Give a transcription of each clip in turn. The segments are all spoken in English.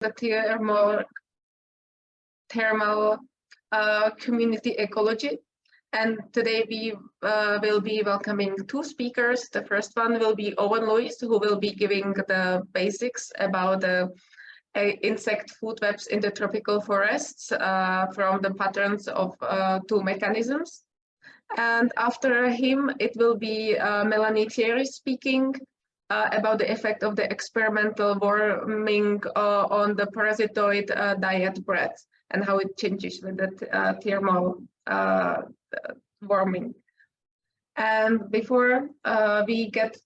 the thermal community ecology. And today we will be welcoming two speakers. The first one will be Owen Lewis, who will be giving the basics about the insect food webs in the tropical forests from the patterns of two mechanisms. And after him, it will be Mélanie Thierry speaking about the effect of the experimental warming on the parasitoid diet bread and how it changes with the thermal warming. And before we get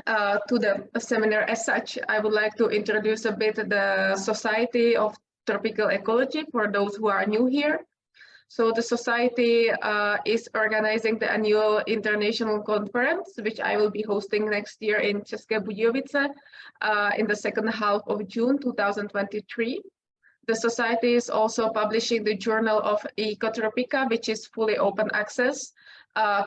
to the seminar as such, I would like to introduce a bit the Society of Tropical Ecology for those who are new here. So the Society is organizing the annual international conference, which I will be hosting next year in České Budějovice in the second half of June 2023. The Society is also publishing the Journal of Ecotropica, which is fully open access,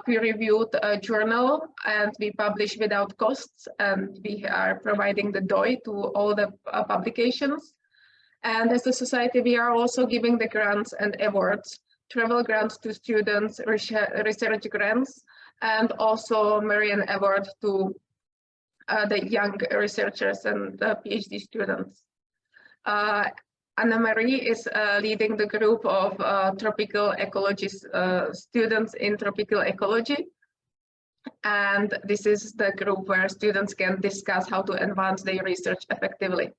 peer-reviewed journal, and we publish without costs, and we are providing the DOI to all the publications. And as a society, we are also giving the grants and awards, travel grants to students, research grants, and also Marian Award to the young researchers and the PhD students. Anna-Marie is leading the group of tropical ecology students in tropical ecology. And this is the group where students can discuss how to advance their research effectively.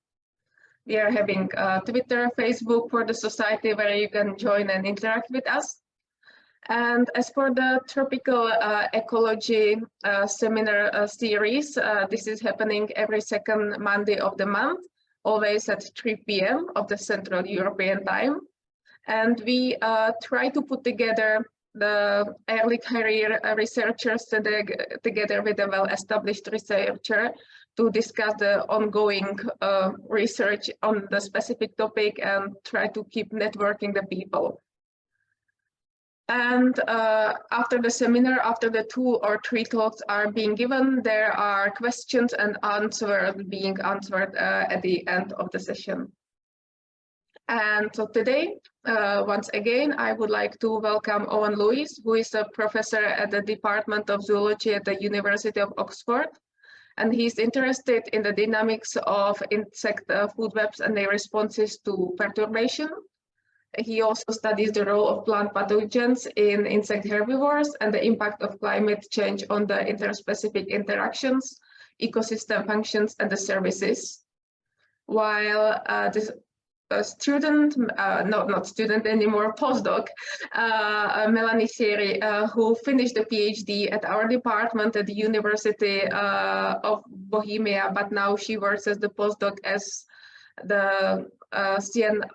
We are having Twitter, Facebook for the society where you can join and interact with us. And as for the tropical ecology seminar series, this is happening every second Monday of the month, always at 3 p.m. of the Central European time. And we try to put together the early career researchers together with a well-established researcher to discuss the ongoing research on the specific topic and try to keep networking the people. And after the seminar, after the 2 or 3 talks are being given, there are questions and answers being answered at the end of the session. And so today, once again, I would like to welcome Owen Lewis, who is a professor at the Department of Zoology at the University of Oxford. And he's interested in the dynamics of insect food webs and their responses to perturbation. He also studies the role of plant pathogens in insect herbivores and the impact of climate change on the interspecific interactions, ecosystem functions, and the services. While this student, not student anymore, postdoc, Mélanie Thierry, who finished the PhD at our department at the University of Bohemia, but now she works as the postdoc as the CNRS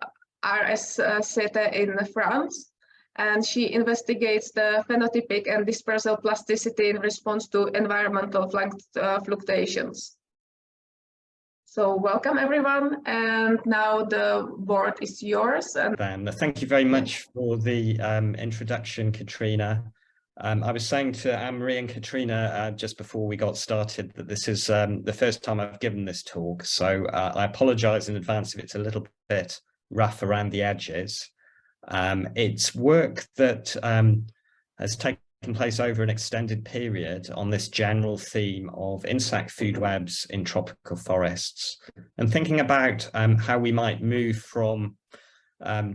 CETA in France, and she investigates the phenotypic and dispersal plasticity in response to environmental fluctuations. So welcome everyone, and now the board is yours. And thank you very much for the introduction, Katrina. I was saying to Anne-Marie and Katrina just before we got started that this is the first time I've given this talk, so I apologize in advance if it's a little bit rough around the edges. It's work that has taken place over an extended period on this general theme of insect food webs in tropical forests, and thinking about how we might move from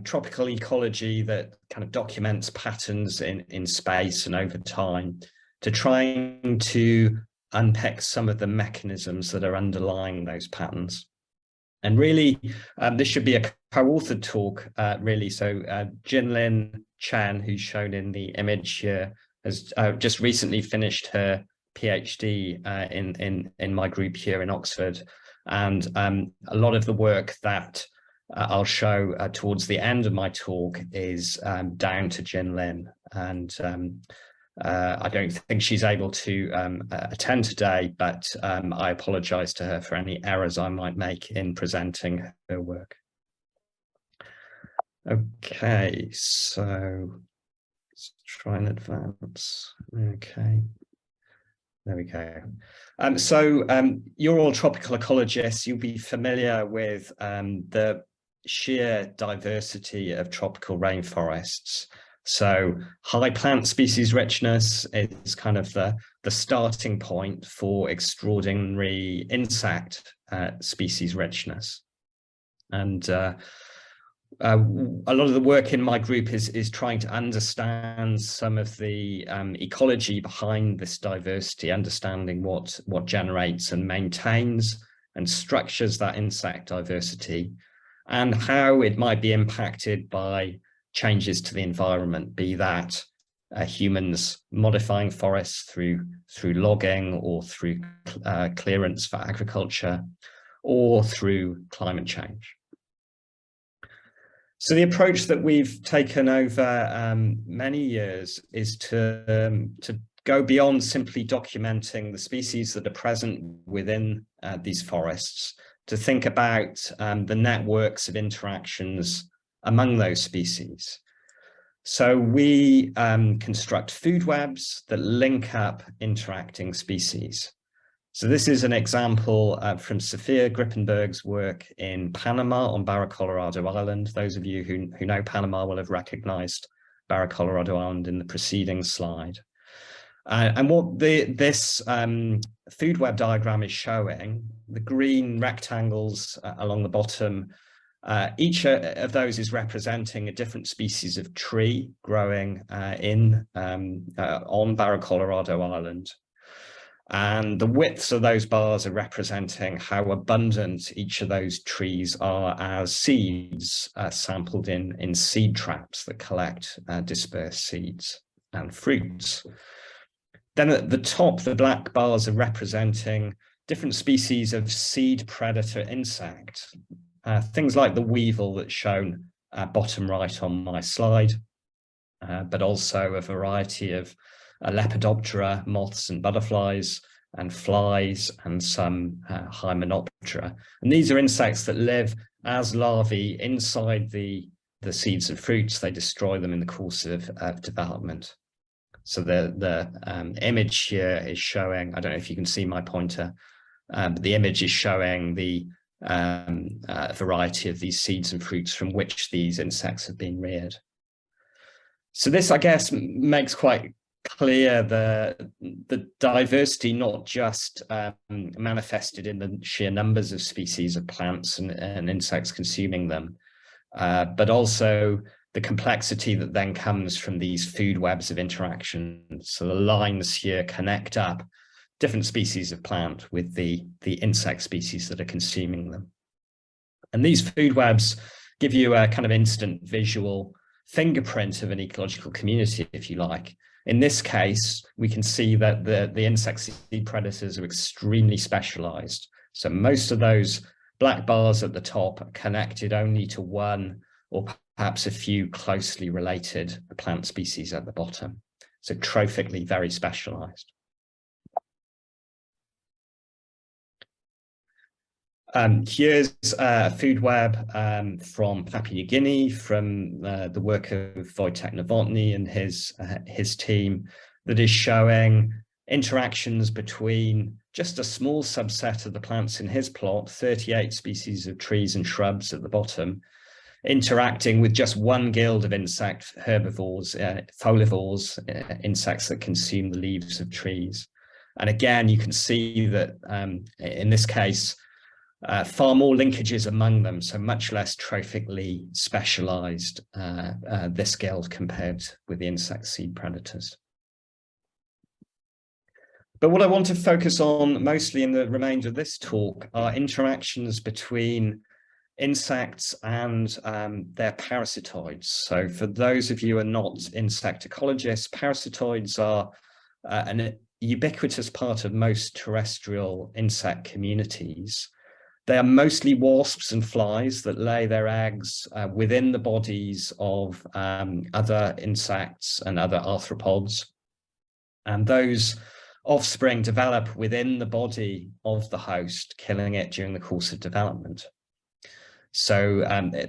tropical ecology that kind of documents patterns in space and over time to trying to unpick some of the mechanisms that are underlying those patterns. And really, this should be a co-authored talk, really. So Jinlin Chen, who's shown in the image here, has just recently finished her PhD in my group here in Oxford. And a lot of the work that I'll show towards the end of my talk is down to Jinlin. And I don't think she's able to attend today, but I apologize to her for any errors I might make in presenting her work. Okay, so let's try and advance. Okay. There we go. You're all tropical ecologists. You'll be familiar with the sheer diversity of tropical rainforests. So high plant species richness is kind of the starting point for extraordinary insect species richness. And a lot of the work in my group is trying to understand some of the ecology behind this diversity, understanding what generates and maintains and structures that insect diversity, and how it might be impacted by changes to the environment, be that humans modifying forests through logging or through clearance for agriculture or through climate change. So the approach that we've taken over many years is to go beyond simply documenting the species that are present within these forests, to think about the networks of interactions among those species. So we construct food webs that link up interacting species. So this is an example from Sophia Grippenberg's work in Panama on Barra Colorado Island. Those of you who know Panama will have recognized Barra Colorado Island in the preceding slide. And what this food web diagram is showing, the green rectangles along the bottom, each of those is representing a different species of tree growing on Barra Colorado Island. And the widths of those bars are representing how abundant each of those trees are as seeds sampled in seed traps that collect dispersed seeds and fruits. Then at the top, the black bars are representing different species of seed predator insect, things like the weevil that's shown bottom right on my slide, but also a variety of Lepidoptera, moths and butterflies, and flies, and some Hymenoptera. And these are insects that live as larvae inside the seeds of fruits. They destroy them in the course of development. So the image here is showing, I don't know if you can see my pointer, but the image is showing the variety of these seeds and fruits from which these insects have been reared. So this, I guess, makes quite clear the diversity, not just manifested in the sheer numbers of species of plants and insects consuming them, but also the complexity that then comes from these food webs of interaction. So the lines here connect up different species of plant with the insect species that are consuming them. And these food webs give you a kind of instant visual fingerprint of an ecological community, if you like. In this case, we can see that the insect seed predators are extremely specialized. So most of those black bars at the top are connected only to one or perhaps a few closely related plant species at the bottom. So trophically very specialized. Here's a food web from Papua New Guinea, from the work of Wojtek Nowotny and his team, that is showing interactions between just a small subset of the plants in his plot, 38 species of trees and shrubs at the bottom, interacting with just one guild of insect herbivores, folivores, insects that consume the leaves of trees. And again, you can see that in this case, far more linkages among them, so much less trophically specialized this guild compared with the insect seed predators. But what I want to focus on mostly in the remainder of this talk are interactions between insects and their parasitoids. So for those of you who are not insect ecologists, parasitoids are an ubiquitous part of most terrestrial insect communities. They are mostly wasps and flies that lay their eggs within the bodies of other insects and other arthropods. And those offspring develop within the body of the host, killing it during the course of development. So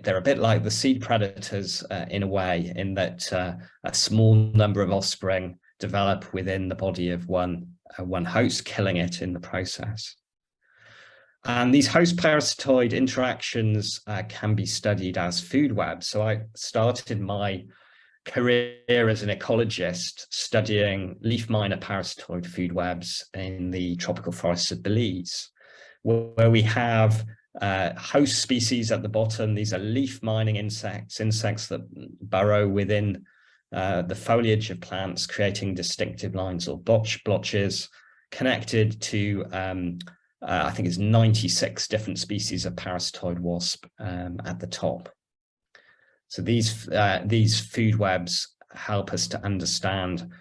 they're a bit like the seed predators in a way, in that a small number of offspring develop within the body of one one host, killing it in the process. And these host parasitoid interactions can be studied as food webs. So I started my career as an ecologist studying leaf miner parasitoid food webs in the tropical forests of Belize, where we have host species at the bottom. These are leaf mining insects that burrow within the foliage of plants, creating distinctive lines or blotches connected to I think it's 96 different species of parasitoid wasp at the top. So these food webs help us to understand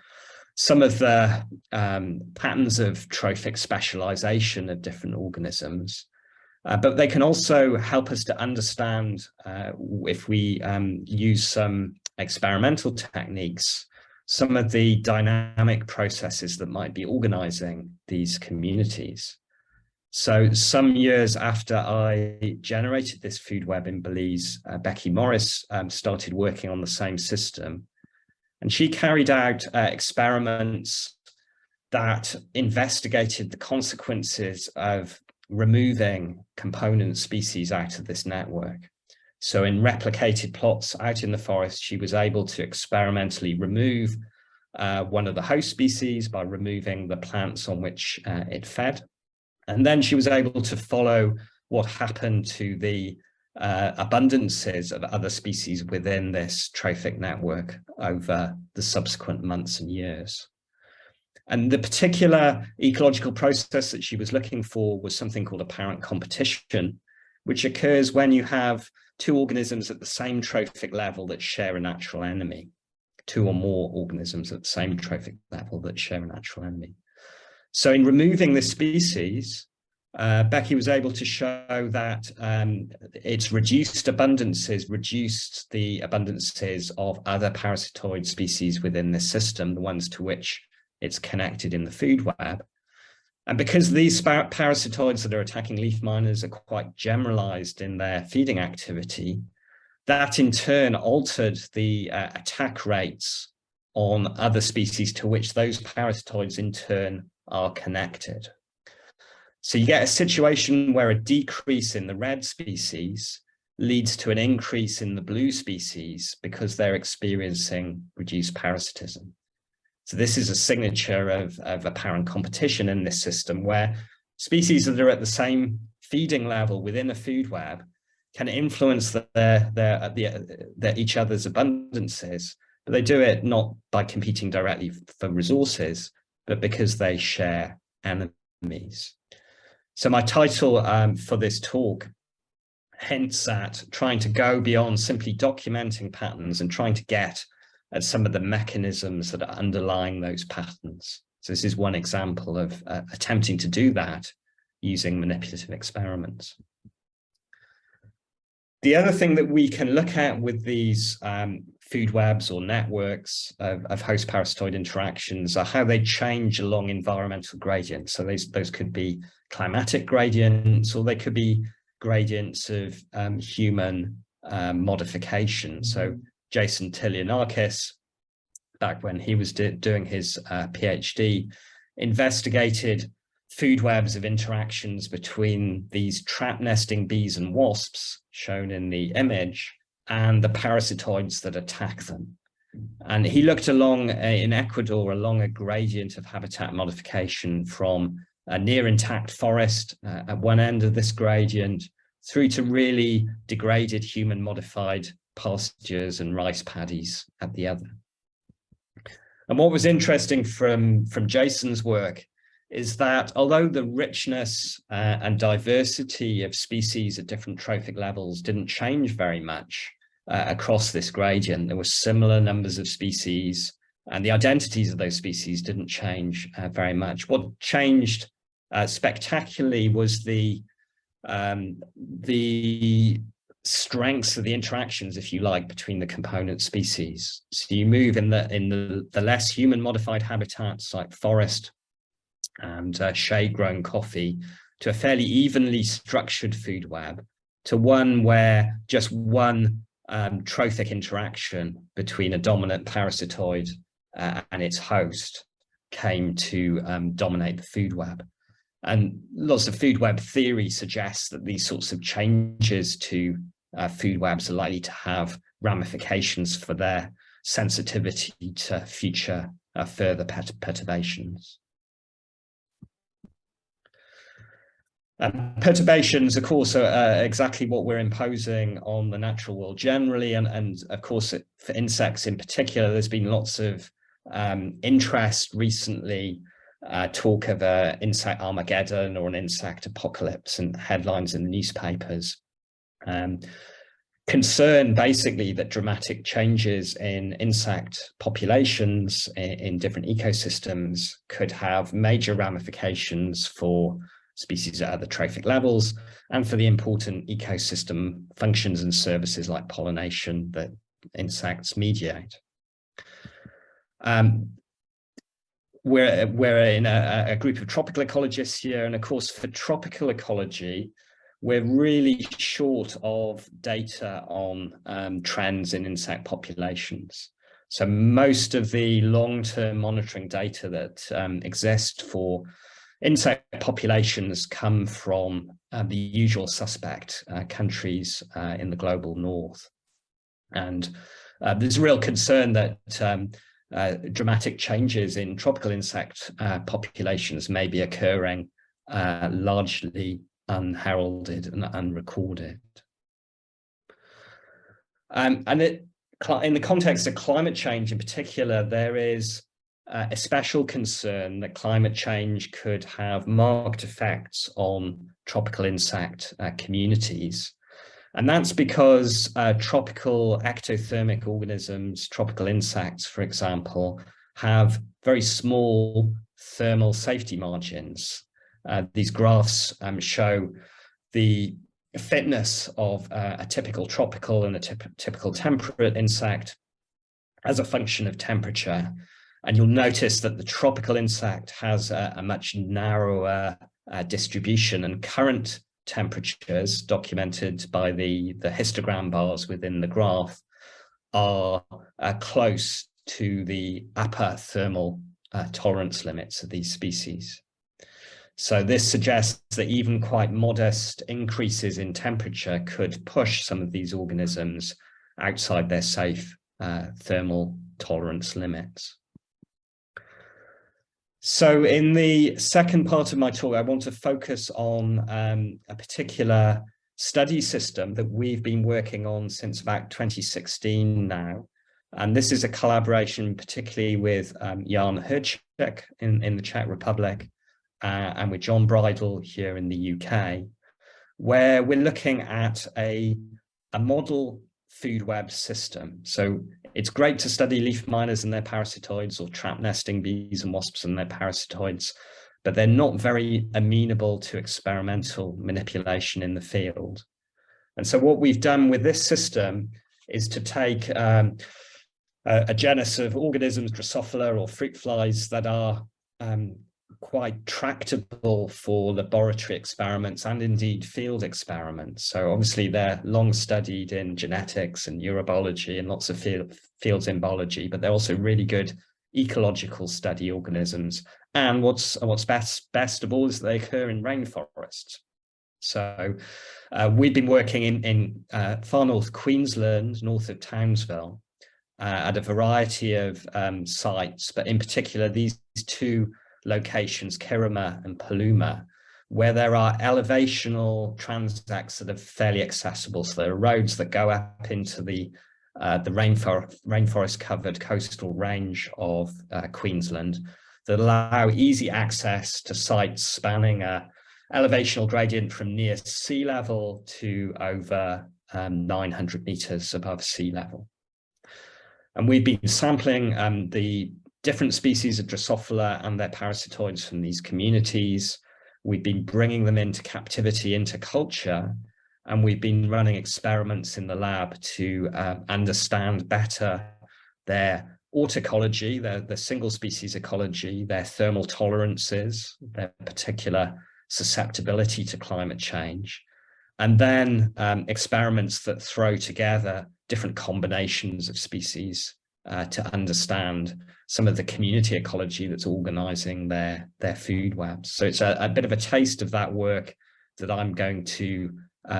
some of the patterns of trophic specialization of different organisms, but they can also help us to understand, if we use some experimental techniques, some of the dynamic processes that might be organizing these communities. So some years after I generated this food web in Belize, Becky Morris started working on the same system. And she carried out experiments that investigated the consequences of removing component species out of this network. So in replicated plots out in the forest, she was able to experimentally remove one of the host species by removing the plants on which it fed. And then she was able to follow what happened to the abundances of other species within this trophic network over the subsequent months and years. And the particular ecological process that she was looking for was something called apparent competition, which occurs when you have two organisms at the same trophic level that share a natural enemy, two or more organisms at the same trophic level that share a natural enemy. So in removing this species, Becky was able to show that its reduced abundances reduced the abundances of other parasitoid species within this system, the ones to which it's connected in the food web. And because these parasitoids that are attacking leaf miners are quite generalized in their feeding activity, that in turn altered the attack rates on other species to which those parasitoids in turn are connected. So you get a situation where a decrease in the red species leads to an increase in the blue species because they're experiencing reduced parasitism. So this is a signature of apparent competition in this system, where species that are at the same feeding level within a food web can influence each other's abundances, but they do it not by competing directly for resources, but because they share enemies. So my title for this talk hints at trying to go beyond simply documenting patterns and trying to get at some of the mechanisms that are underlying those patterns. So this is one example of attempting to do that using manipulative experiments. The other thing that we can look at with these food webs or networks of host parasitoid interactions are how they change along environmental gradients. So those could be climatic gradients, or they could be gradients of human modification. So Jason Tilianakis, back when he was doing his PhD, investigated food webs of interactions between these trap nesting bees and wasps, shown in the image, and the parasitoids that attack them. And he looked along, in Ecuador, along a gradient of habitat modification from a near intact forest at one end of this gradient through to really degraded human modified pastures and rice paddies at the other. And what was interesting from Jason's work is that although the richness and diversity of species at different trophic levels didn't change very much across this gradient, there were similar numbers of species, and the identities of those species didn't change very much. What changed spectacularly was the strengths of the interactions, if you like, between the component species. So you move in the less human modified habitats like forest and shade-grown coffee to a fairly evenly structured food web, to one where just one trophic interaction between a dominant parasitoid and its host came to dominate the food web. And lots of food web theory suggests that these sorts of changes to food webs are likely to have ramifications for their sensitivity to future further perturbations. Perturbations, of course, are exactly what we're imposing on the natural world generally, and of course, for insects in particular, there's been lots of interest recently, talk of an insect Armageddon or an insect apocalypse, and headlines in the newspapers. Concern basically that dramatic changes in insect populations in different ecosystems could have major ramifications for species at other trophic levels and for the important ecosystem functions and services like pollination that insects mediate. We're in a group of tropical ecologists here, and of course for tropical ecology, we're really short of data on trends in insect populations. So most of the long-term monitoring data that exist for insect populations come from the usual suspect countries in the global north. And there's a real concern that dramatic changes in tropical insect populations may be occurring largely unheralded and unrecorded. And in the context of climate change in particular, there is a special concern that climate change could have marked effects on tropical insect communities. And that's because tropical ectothermic organisms, tropical insects, for example, have very small thermal safety margins. These graphs show the fitness of a typical tropical and a typical temperate insect as a function of temperature. And you'll notice that the tropical insect has a much narrower distribution, and current temperatures documented by the histogram bars within the graph are close to the upper thermal tolerance limits of these species. So this suggests that even quite modest increases in temperature could push some of these organisms outside their safe thermal tolerance limits. So in the second part of my talk, I want to focus on a particular study system that we've been working on since about 2016 now. And this is a collaboration particularly with Jan Hrček in the Czech Republic and with John Bridle here in the UK, where we're looking at a model food web system. So it's great to study leaf miners and their parasitoids, or trap nesting bees and wasps and their parasitoids, but they're not very amenable to experimental manipulation in the field. And so what we've done with this system is to take a genus of organisms, Drosophila or fruit flies, that are quite tractable for laboratory experiments and indeed field experiments. So obviously they're long studied in genetics and neurobiology and lots of fields in biology, but they're also really good ecological study organisms. And what's best of all is they occur in rainforests. So we've been working in far north Queensland, north of Townsville, at a variety of sites, but in particular these two locations, Kirrama and Paluma, where there are elevational transects that are fairly accessible. So there are roads that go up into the rainforest covered coastal range of Queensland that allow easy access to sites spanning a elevational gradient from near sea level to over 900 meters above sea level. And we've been sampling the different species of Drosophila and their parasitoids from these communities. We've been bringing them into captivity, into culture, and we've been running experiments in the lab to understand better their autoecology, their single species ecology, their thermal tolerances, their particular susceptibility to climate change, and then experiments that throw together different combinations of species to understand some of the community ecology that's organizing their food webs. So it's a bit of a taste of that work that I'm going to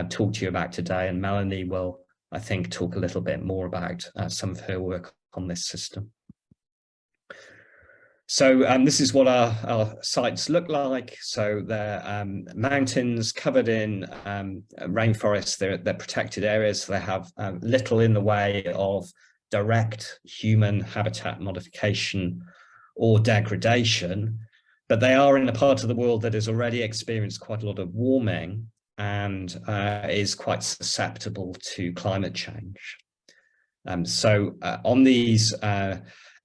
talk to you about today, and Melanie will, I think, talk a little bit more about some of her work on this system. So this is what our sites look like. So they're mountains covered in rainforests. They're protected areas. So they have little in the way of direct human habitat modification or degradation, but they are in a part of the world that has already experienced quite a lot of warming and is quite susceptible to climate change. So on these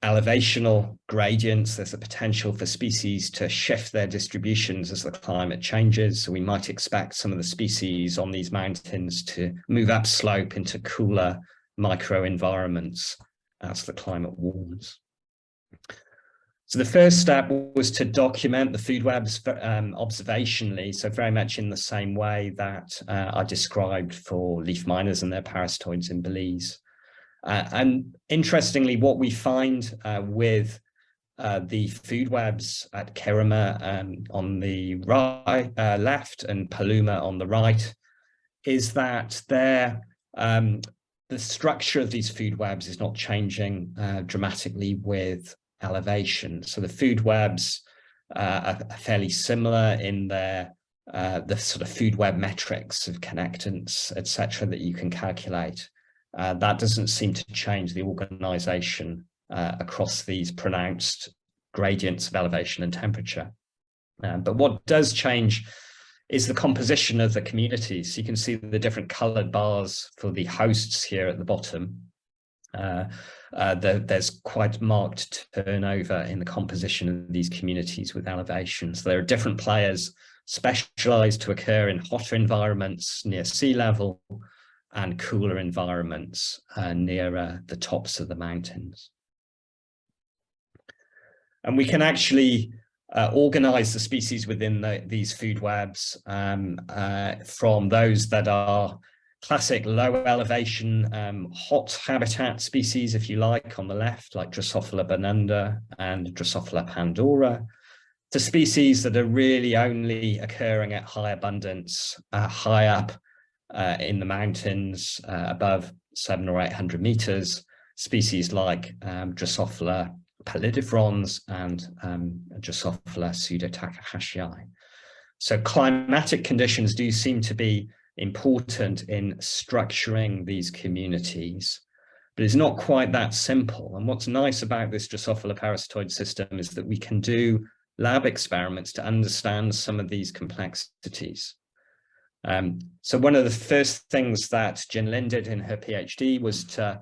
elevational gradients, there's a potential for species to shift their distributions as the climate changes. So we might expect some of the species on these mountains to move upslope into cooler microenvironments as the climate warms. So the first step was to document the food webs observationally, so very much in the same way that I described for leaf miners and their parasitoids in Belize. And interestingly, what we find with the food webs at Kirima on the right, left, and Paluma on the right, is that the structure of these food webs is not changing dramatically with elevation. So the food webs are fairly similar in their the sort of food web metrics of connectance, etc., that you can calculate. That doesn't seem to change the organization across these pronounced gradients of elevation and temperature. But what does change is the composition of the communities. So you can see the different colored bars for the hosts here at the bottom. There's quite marked turnover in the composition of these communities with elevations. There are different players specialized to occur in hotter environments near sea level and cooler environments nearer the tops of the mountains. And we can actually organize the species within these food webs from those that are classic low elevation hot habitat species, if you like, on the left, like Drosophila bonunda and Drosophila pandora, to species that are really only occurring at high abundance, high up in the mountains above 700 or 800 meters, species like Drosophila pallidifrons and Drosophila pseudotakahashii. So climatic conditions do seem to be important in structuring these communities, but it's not quite that simple. And what's nice about this Drosophila parasitoid system is that we can do lab experiments to understand some of these complexities. So one of the first things that Jin-Lin did in her PhD was to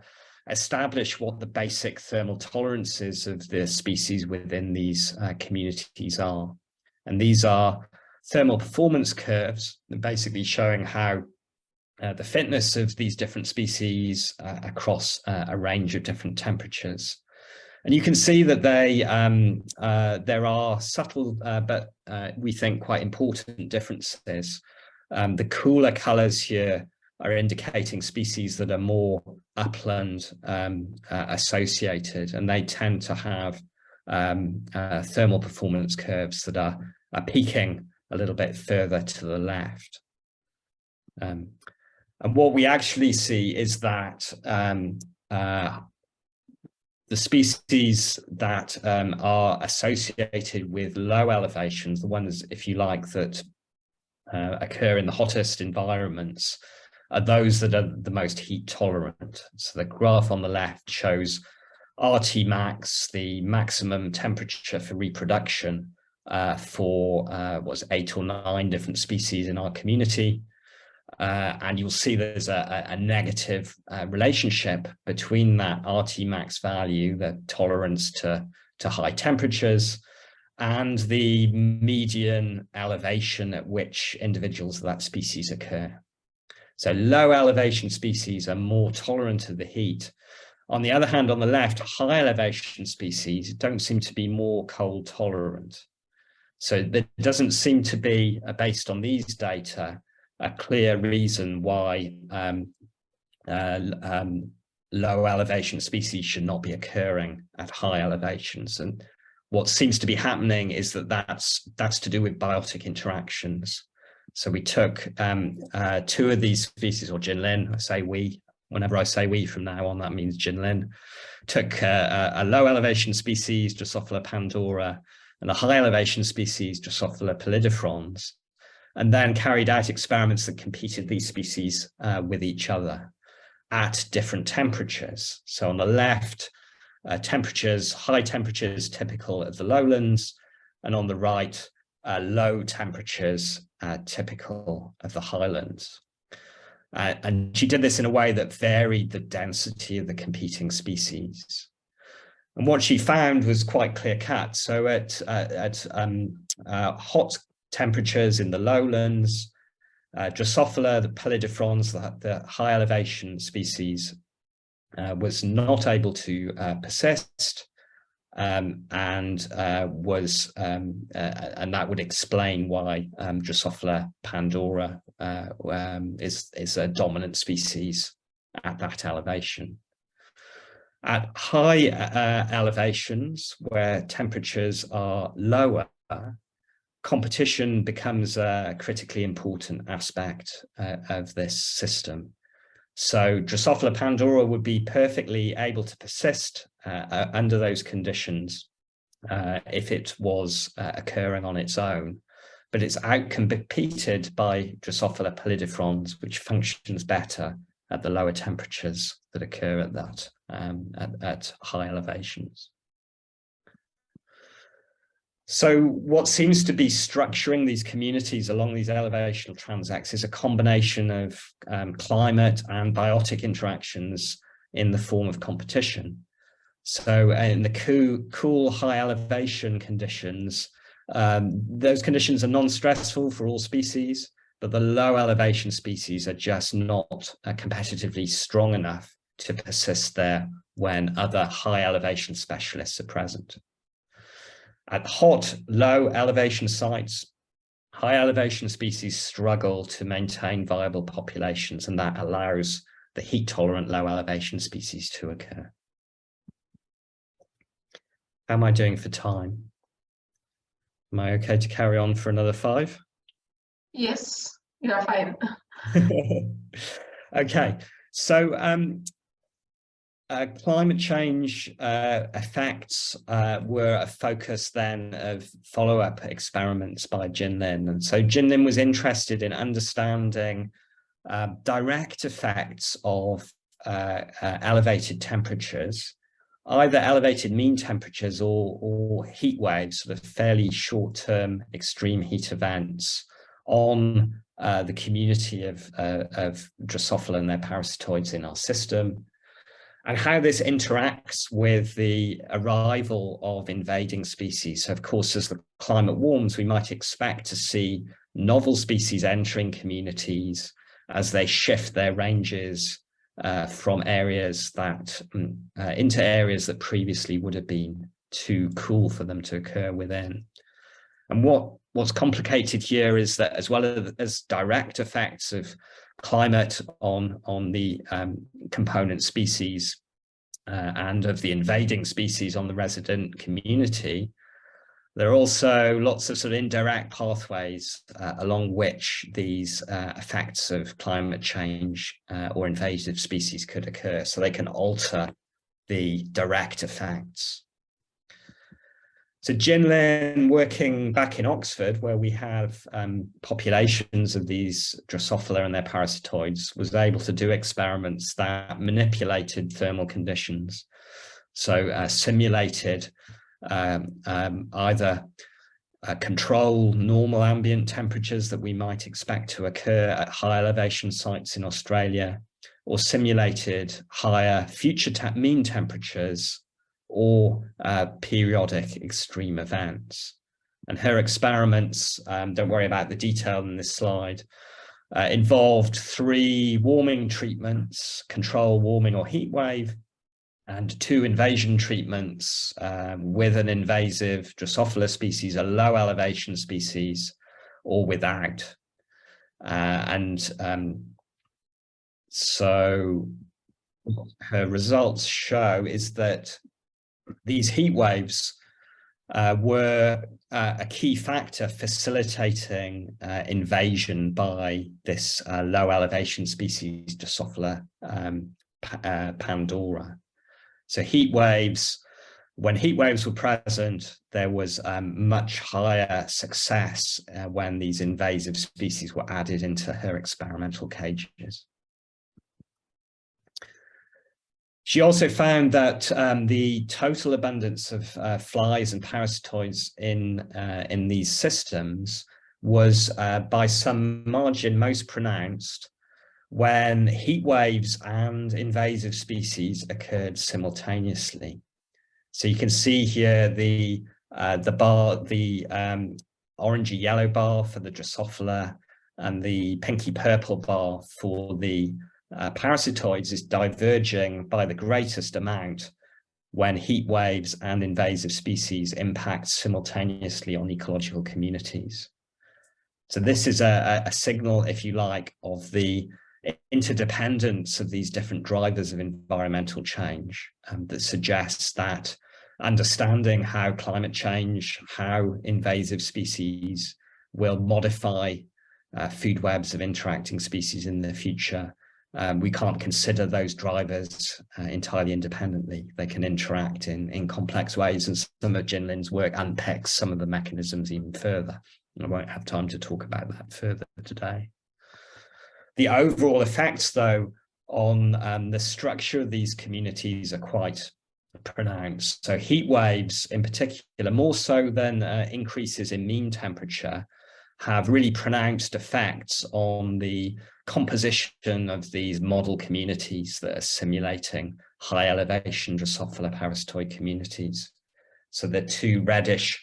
establish what the basic thermal tolerances of the species within these communities are. And these are thermal performance curves, basically showing how the fitness of these different species across a range of different temperatures. And you can see that there are subtle, but we think quite important differences. The cooler colors here are indicating species that are more upland associated, and they tend to have thermal performance curves that are peaking a little bit further to the left. And what we actually see is that the species that are associated with low elevations, the ones, if you like, that occur in the hottest environments, are those that are the most heat tolerant. So the graph on the left shows RT max, the maximum temperature for reproduction for 8 or 9 different species in our community. And you'll see there's a negative relationship between that RT max value, the tolerance to high temperatures, and the median elevation at which individuals of that species occur. So low elevation species are more tolerant of the heat. On the other hand, on the left, high elevation species don't seem to be more cold tolerant. So there doesn't seem to be, based on these data, a clear reason why low elevation species should not be occurring at high elevations. And what seems to be happening is that that's to do with biotic interactions. So we took 2 of these species, or Jinlin, I say we, whenever I say we from now on, that means Jinlin, took a low elevation species, Drosophila pandora, and a high elevation species, Drosophila pallidifrons, and then carried out experiments that competed these species with each other at different temperatures. So on the left, high temperatures typical of the lowlands, and on the right, low temperatures typical of the highlands. And she did this in a way that varied the density of the competing species. And what she found was quite clear-cut. So at hot temperatures in the lowlands, Drosophila, the pallidifrons, the high elevation species, was not able to persist, and that would explain why Drosophila pandora is a dominant species at that elevation. At high elevations, where temperatures are lower, competition becomes a critically important aspect of this system. So Drosophila pandora would be perfectly able to persist under those conditions if it was occurring on its own, but it's outcompeted by Drosophila pallidifrons, which functions better at the lower temperatures that occur at that at high elevations. So what seems to be structuring these communities along these elevational transects is a combination of climate and biotic interactions in the form of competition. So in the cool high elevation conditions, those conditions are non-stressful for all species, but the low elevation species are just not competitively strong enough to persist there when other high elevation specialists are present. At hot, low elevation sites, high elevation species struggle to maintain viable populations, and that allows the heat tolerant low elevation species to occur. How am I doing for time? Am I okay to carry on for another 5? Yes, you're fine. Okay, so climate change effects were a focus then of follow-up experiments by Jinlin. And so Jinlin was interested in understanding direct effects of elevated temperatures, either elevated mean temperatures or heat waves, sort of fairly short-term extreme heat events on the community of Drosophila and their parasitoids in our system, and how this interacts with the arrival of invading species. So of course, as the climate warms, we might expect to see novel species entering communities as they shift their ranges from areas that into areas that previously would have been too cool for them to occur within. And what's complicated here is that as well as direct effects of climate on the component species and of the invading species on the resident community, there are also lots of sort of indirect pathways along which these effects of climate change or invasive species could occur, so they can alter the direct effects. So Jinlin, working back in Oxford, where we have populations of these Drosophila and their parasitoids, was able to do experiments that manipulated thermal conditions. So simulated either control normal ambient temperatures that we might expect to occur at high elevation sites in Australia, or simulated higher future mean temperatures or periodic extreme events. And her experiments, don't worry about the detail in this slide, involved 3 warming treatments, control warming or heat wave, and 2 invasion treatments with an invasive Drosophila species, a low elevation species, or without. So her results show is that these heat waves were a key factor facilitating invasion by this low elevation species, Drosophila pandora. So when heat waves were present, there was much higher success when these invasive species were added into her experimental cages. She also found that the total abundance of flies and parasitoids in these systems was by some margin most pronounced when heat waves and invasive species occurred simultaneously. So you can see here the bar, the orangey yellow bar for the Drosophila and the pinky purple bar for the parasitoids is diverging by the greatest amount when heat waves and invasive species impact simultaneously on ecological communities. So this is a signal, if you like, of the interdependence of these different drivers of environmental change that suggests that understanding how climate change, how invasive species will modify food webs of interacting species in the future, we can't consider those drivers entirely independently. They can interact in complex ways, and some of Jinlin's work unpicks some of the mechanisms even further. I won't have time to talk about that further today. The overall effects, though, on the structure of these communities are quite pronounced. So heat waves, in particular, more so than increases in mean temperature, have really pronounced effects on the composition of these model communities that are simulating high elevation Drosophila parasitoid communities. So the two reddish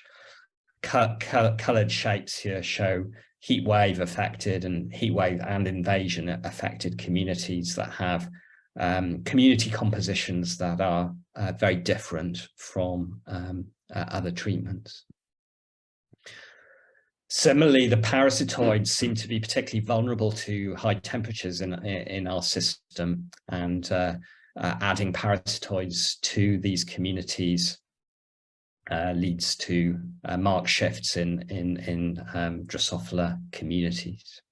colored shapes here show heat wave affected and heat wave and invasion affected communities that have community compositions that are very different from other treatments. Similarly, the parasitoids seem to be particularly vulnerable to high temperatures in our system, and adding parasitoids to these communities leads to marked shifts in Drosophila communities.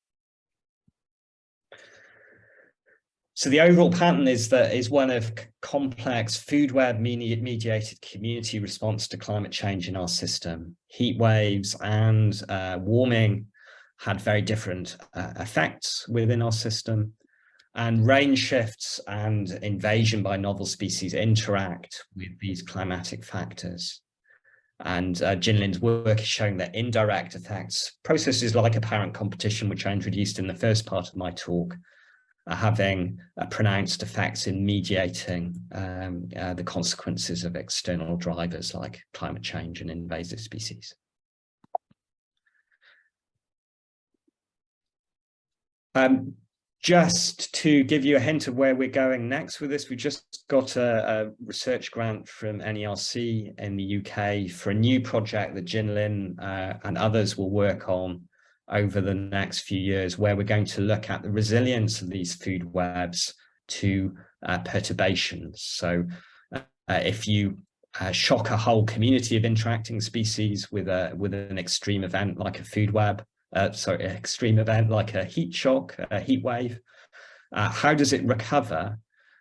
So the overall pattern is one of complex food web mediated community response to climate change in our system. Heat waves and warming had very different effects within our system, and range shifts and invasion by novel species interact with these climatic factors. And Jinlin's work is showing that indirect effects, processes like apparent competition, which I introduced in the first part of my talk, are having pronounced effects in mediating the consequences of external drivers like climate change and invasive species. Just to give you a hint of where we're going next with this, we just got a research grant from NERC in the UK for a new project that Jinlin and others will work on over the next few years, where we're going to look at the resilience of these food webs to perturbations. So if you shock a whole community of interacting species with an extreme event like a food web, an extreme event like a heat shock, a heat wave, how does it recover?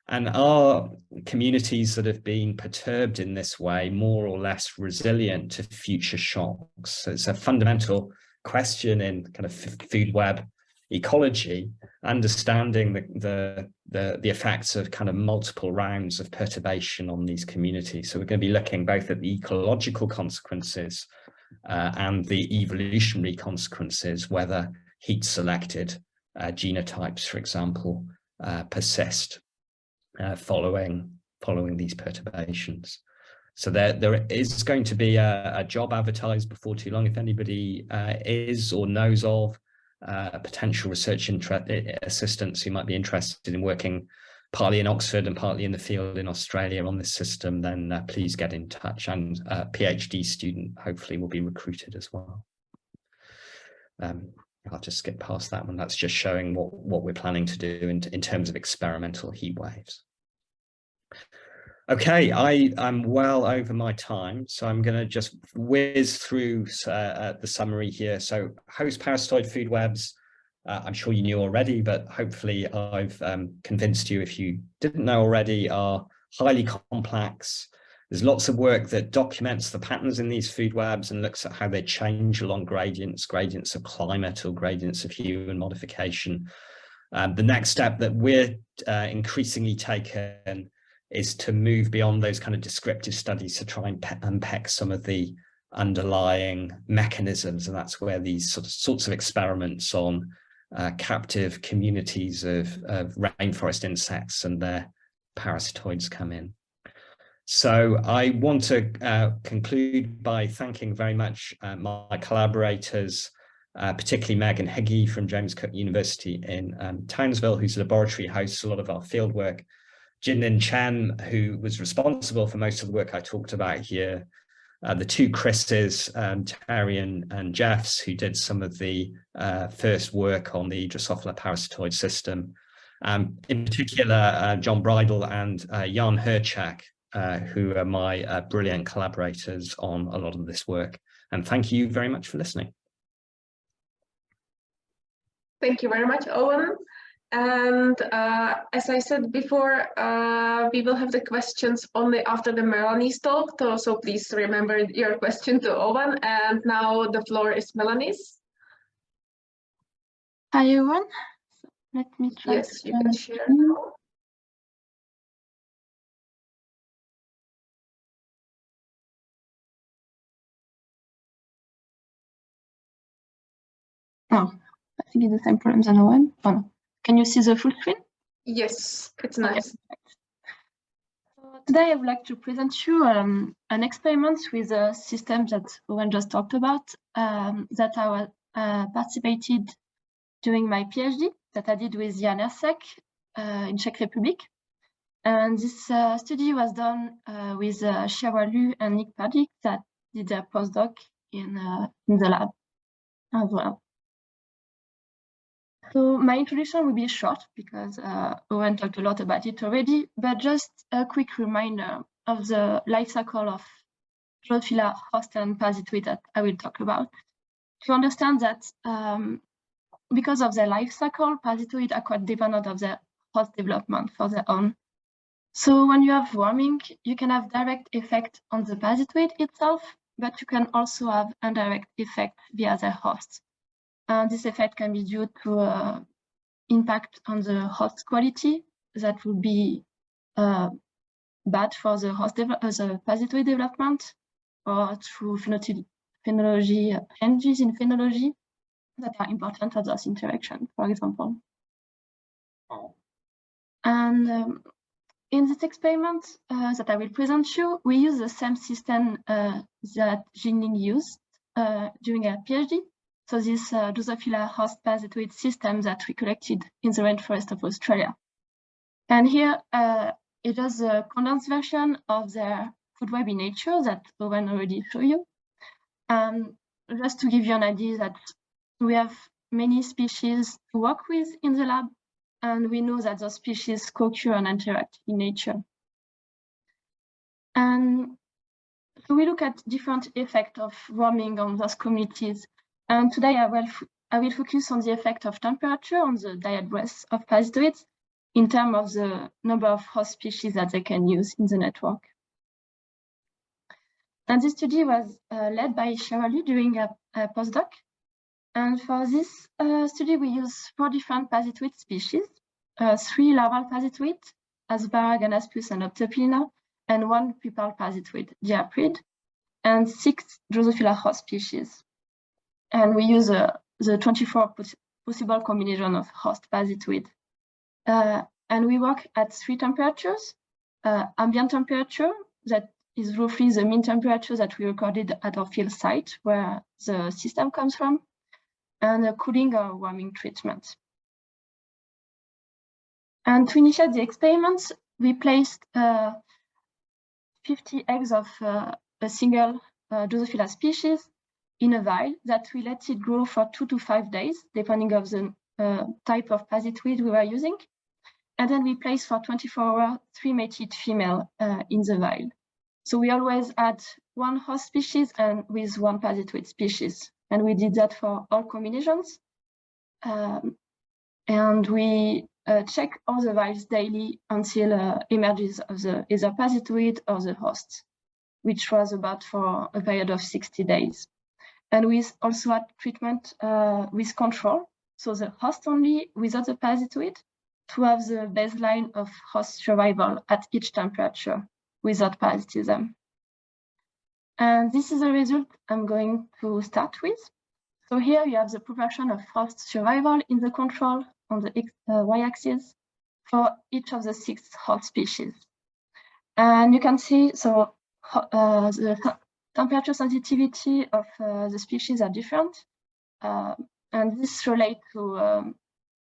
And are communities that have been perturbed in this way more or less resilient to future shocks? So it's a fundamental question in kind of food web ecology, understanding the effects of kind of multiple rounds of perturbation on these communities. So we're going to be looking both at the ecological consequences and the evolutionary consequences, whether heat selected genotypes, for example, persist following these perturbations. So there is going to be a job advertised before too long. If anybody is or knows of potential research assistants who might be interested in working partly in Oxford and partly in the field in Australia on this system, then please get in touch, and a PhD student hopefully will be recruited as well. I'll just skip past that one. That's just showing what we're planning to do in terms of experimental heat waves. Okay, I am well over my time, so I'm going to just whiz through the summary here. So host parasitoid food webs, I'm sure you knew already, but hopefully I've convinced you, if you didn't know already, are highly complex. There's lots of work that documents the patterns in these food webs and looks at how they change along gradients of climate or gradients of human modification. The next step that we're increasingly taking is to move beyond those kind of descriptive studies to try and unpack some of the underlying mechanisms, and that's where these sorts of experiments on captive communities of rainforest insects and their parasitoids come in. So I want to conclude by thanking very much my collaborators, particularly Megan Higgy from James Cook University in Townsville, whose laboratory hosts a lot of our fieldwork, Jinlin Chen, who was responsible for most of the work I talked about here, the two Chris's, Terry and Jeffs, who did some of the first work on the Drosophila parasitoid system, in particular John Bridle and Jan Herchak, who are my brilliant collaborators on a lot of this work. And thank you very much for listening. Thank you very much, Owen. And as I said before, we will have the questions only after the Melanie's talk, so please remember your question to Owen. And now the floor is Melanie's. Hi, Owen. So let me try. Yes, you can share. Oh, I think it's the same problem as Owen. Oh, no. Can you see the full screen? Yes, it's nice. Okay. So today I would like to present you an experiment with a system that Owen just talked about, that I participated during my PhD that I did with Jan Herchak in Czech Republic. And this study was done with Xiaohua Liu and Nick Paddick that did their postdoc in the lab as well. So my introduction will be short because Owen talked a lot about it already, but just a quick reminder of the life cycle of Drosophila host and parasitoid that I will talk about. To understand that because of their life cycle, parasitoids are quite dependent of their host development for their own. So when you have warming, you can have direct effect on the parasitoid itself, but you can also have indirect effect via their host. This effect can be due to impact on the host quality that would be bad for the host the parasitoid development, or through phenology changes in phenology that are important for those interactions, for example. And in this experiment that I will present you, we use the same system that Jinling used during her PhD. So this Drosophila host parasitoid system that we collected in the rainforest of Australia. And here it is a condensed version of their food web in nature that Owen already showed you. Just to give you an idea that we have many species to work with in the lab, and we know that those species co-occur and interact in nature. And so we look at different effects of warming on those communities. And today I will focus on the effect of temperature on the diet breath of parasitoids in terms of the number of host species that they can use in the network. And this study was led by Xiaohua Liu during a postdoc. And for this study, we use 4 different parasitoid species, 3 larval parasitoids, Asparag, Anaspus, and Optopilina, and 1 pupal parasitoid, Diaprid, and 6 Drosophila host species. And we use the 24 possible combination of host parasitoid. And we work at 3 temperatures, ambient temperature, that is roughly the mean temperature that we recorded at our field site where the system comes from, and a cooling or warming treatment. And to initiate the experiments, we placed 50 eggs of a single Drosophila species in a vial that we let it grow for 2 to 5 days, depending on the type of parasitoid we were using. And then we place for 24 hours 3 mated female in the vial. So we always add 1 host species and with 1 parasitoid species. And we did that for all combinations. And we check all the vials daily until emerges of the either parasitoid or the host, which was about for a period of 60 days. And we also had treatment with control, so the host only without the parasitoid, to have the baseline of host survival at each temperature without parasitism. And this is the result I'm going to start with. So here you have the proportion of host survival in the control on the y-axis for each of the 6 host species. And you can see, so the temperature sensitivity of the species are different. And this relates to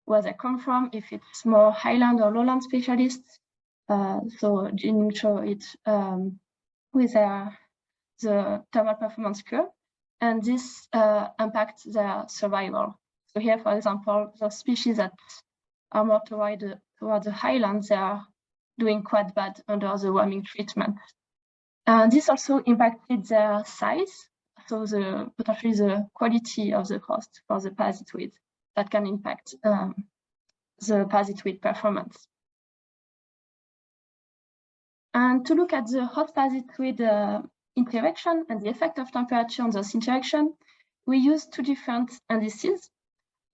where they come from, if it's more highland or lowland specialists. So Jean show it with the thermal performance curve, and this impacts their survival. So here, for example, the species that are more toward the highlands, they are doing quite bad under the warming treatment. And this also impacted their size, so potentially the quality of the host for the parasitoid that can impact the parasitoid performance. And to look at the host parasitoid interaction and the effect of temperature on those interactions, we use 2 different indices.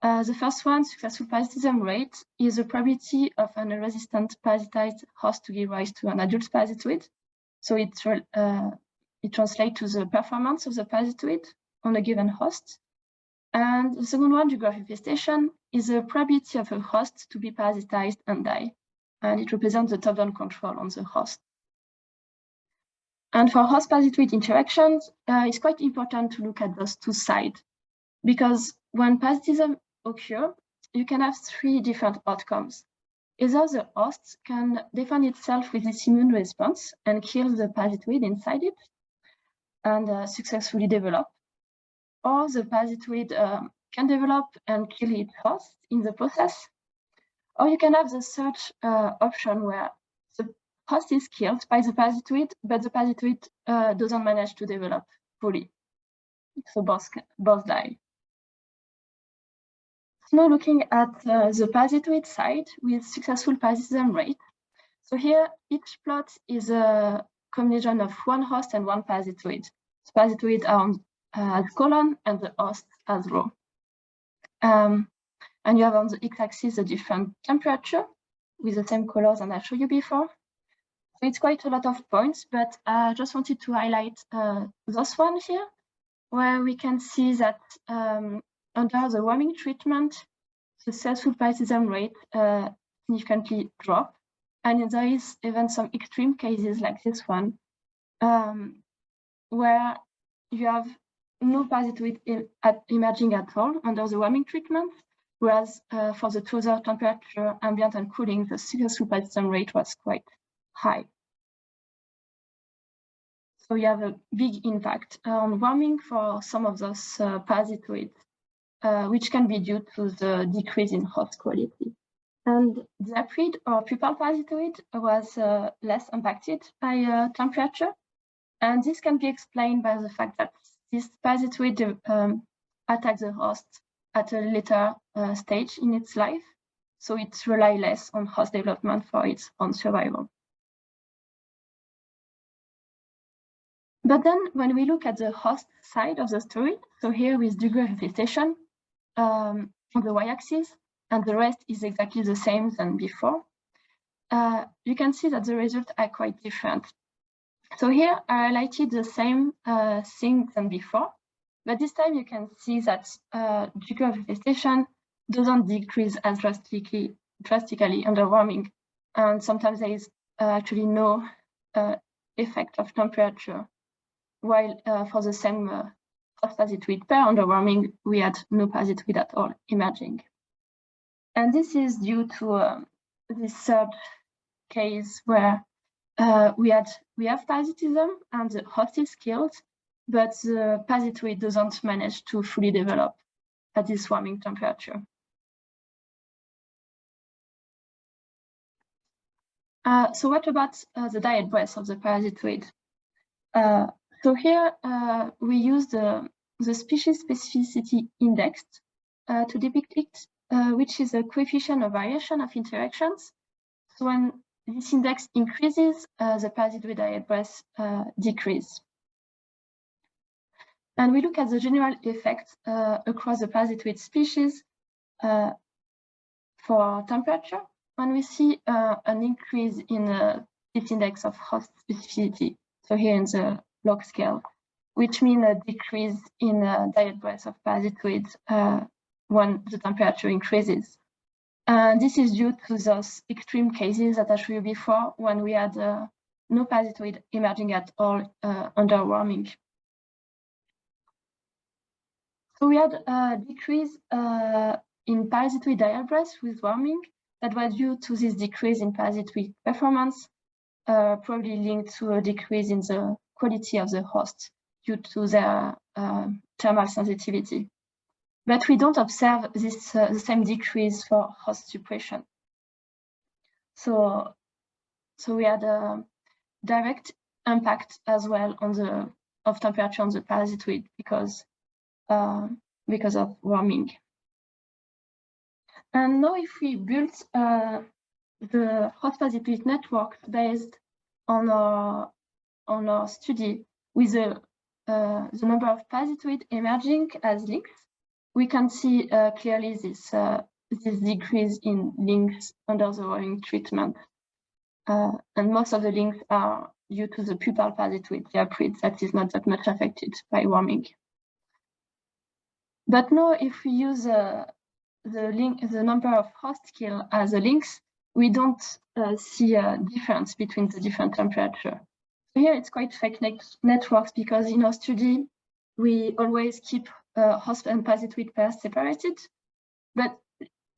The first one, successful parasitism rate, is the probability of an resistant parasitized host to give rise to an adult parasitoid. So it translates to the performance of the parasitoid on a given host. And the second one, geographic infestation, is the probability of a host to be parasitized and die. And it represents the top-down control on the host. And for host parasitoid interactions, it's quite important to look at those 2 sides, because when parasitism occurs, you can have 3 different outcomes. Either the host can defend itself with its immune response and kill the parasitoid inside it and successfully develop, or the parasitoid can develop and kill its host in the process, or you can have the third option where the host is killed by the parasitoid, but the parasitoid doesn't manage to develop fully. So both die. Now looking at the parasitoid side with successful parasitism rate. So here, each plot is a combination of 1 host and 1 parasitoid. The parasitoid are as column and the host as row. And you have on the x-axis a different temperature with the same colors as I showed you before. So it's quite a lot of points, but I just wanted to highlight this one here, where we can see that under the warming treatment, successful parasitism rate significantly drop. And there is even some extreme cases like this one, where you have no parasitoid emerging at all under the warming treatment, whereas for the 2 other temperature, ambient and cooling, the successful parasitism rate was quite high. So you have a big impact on warming for some of those parasitoids, which can be due to the decrease in host quality. And the aprid or pupal parasitoid was less impacted by temperature. And this can be explained by the fact that this parasitoid attacks the host at a later stage in its life. So it relies less on host development for its own survival. But then when we look at the host side of the story, so here with degree of infestation on the y-axis, and the rest is exactly the same than before, you can see that the results are quite different. So here I highlighted the same thing than before, but this time you can see that degree of infestation doesn't decrease as drastically under warming, and sometimes there is actually no effect of temperature, while for the same host parasitoid pair under warming, we had no parasitoid at all emerging. And this is due to this third case where we have parasitism and the host is killed, but the parasitoid doesn't manage to fully develop at this warming temperature. So what about the diet breath of the parasitoid? So here we use the species specificity index to depict it, which is a coefficient of variation of interactions. So when this index increases, the parasitoid diet breath decrease. And we look at the general effect across the parasitoid species for temperature, and we see an increase in this index of host specificity. So here in the log scale, which means a decrease in diet breath of parasitoids when the temperature increases. And this is due to those extreme cases that I showed you before, when we had no parasitoid emerging at all under warming. So we had a decrease in parasitoid diet breath with warming that was due to this decrease in parasitoid performance, probably linked to a decrease in the quality of the host due to their thermal sensitivity. But we don't observe this the same decrease for host suppression. So we had a direct impact as well on of temperature on the parasitoid because of warming. And now if we build the host parasitoid network based on our study with the number of parasitoid emerging as links, we can see clearly this decrease in links under the warming treatment. And most of the links are due to the pupal parasitoid, the aprids, that is not that much affected by warming. But now if we use the number of host kill as the links, we don't see a difference between the different temperature. So here it's quite fake networks, because in our study, we always keep host and parasitoid pairs separated, but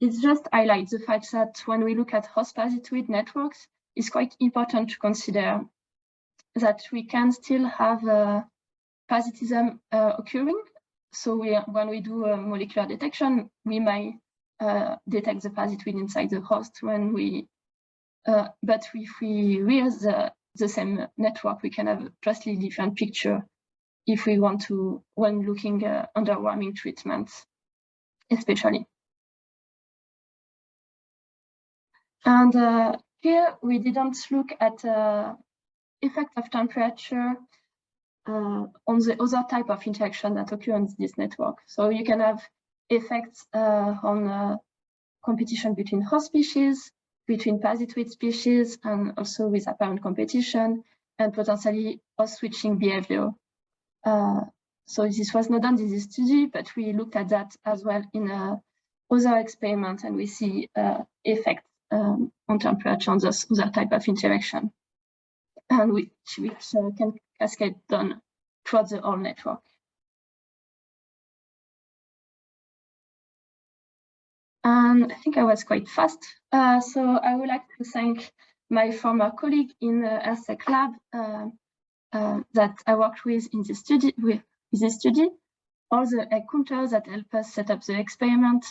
it just highlights the fact that when we look at host parasitoid networks, it's quite important to consider that we can still have parasitism occurring. So when we do a molecular detection, we might detect the parasitoid inside the host when we, but if we reuse the same network, we can have a drastically different picture if we want to, when looking under warming treatments, especially. And here we didn't look at effect of temperature on the other type of interaction that occur on this network. So you can have effects on competition between host species, between parasitoid species, and also with apparent competition, and potentially host switching behavior. So this was not done in this study, but we looked at that as well in other experiments, and we see effects on temperature on those other type of interaction, and which can cascade down throughout the whole network. And I think I was quite fast. So I would like to thank my former colleague in the EarthSec lab that I worked with in this study, all the encounters that helped us set up the experiment,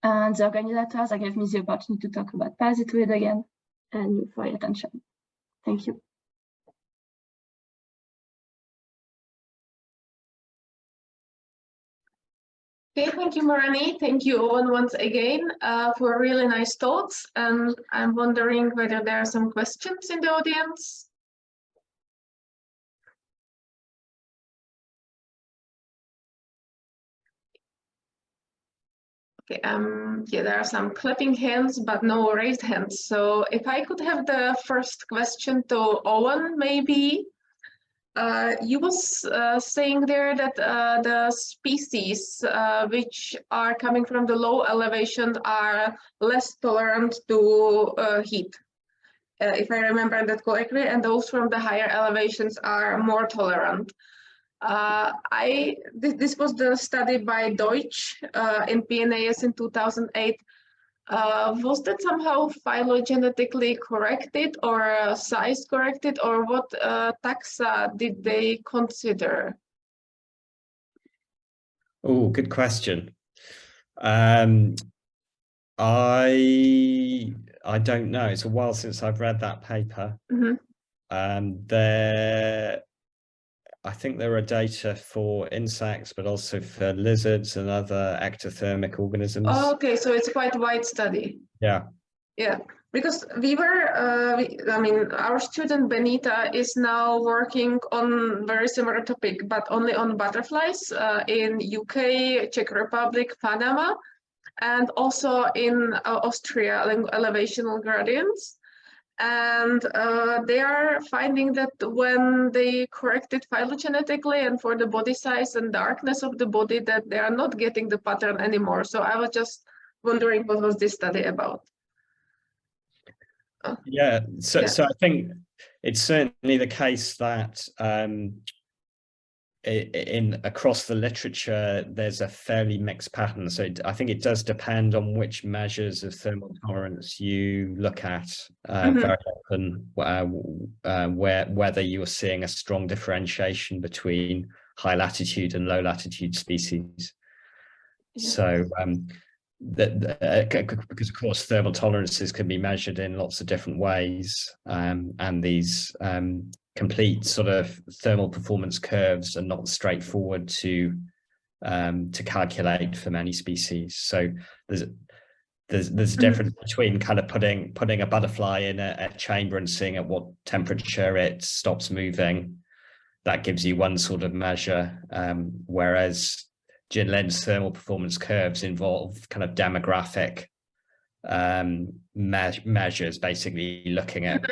and the organizers that gave me the opportunity to talk about parasitoid again, and you for your attention. Thank you. Okay, thank you, Mélanie. Thank you, Owen, once again for really nice thoughts. And I'm wondering whether there are some questions in the audience. Okay, yeah, there are some clapping hands, but no raised hands. So if I could have the first question to Owen, maybe. You was saying there that the species which are coming from the low elevation are less tolerant to heat, if I remember that correctly, and those from the higher elevations are more tolerant. This was the study by Deutsch in PNAS in 2008. Was that somehow phylogenetically corrected or size corrected, or what taxa did they consider? Oh, good question. I I don't know. It's a while since I've read that paper. Mhm. I think there are data for insects, but also for lizards and other ectothermic organisms. Okay, so it's quite a wide study. Yeah. Yeah, because we were, I mean, our student Benita is now working on very similar topic, but only on butterflies in UK, Czech Republic, Panama, and also in Austria, elevational gradients. And they are finding that when they correct it phylogenetically and for the body size and darkness of the body, that they are not getting the pattern anymore. So I was just wondering what was this study about? Yeah, so I think it's certainly the case that across the literature there's a fairly mixed pattern. So I think it does depend on which measures of thermal tolerance you look at. Very often, whether you are seeing a strong differentiation between high latitude and low latitude species. Yeah. So because of course thermal tolerances can be measured in lots of different ways, and these complete sort of thermal performance curves are not straightforward to calculate for many species. So there's a difference between kind of putting a butterfly in a chamber and seeing at what temperature it stops moving. That gives you one sort of measure, whereas Jinlin's thermal performance curves involve kind of demographic measures, basically looking at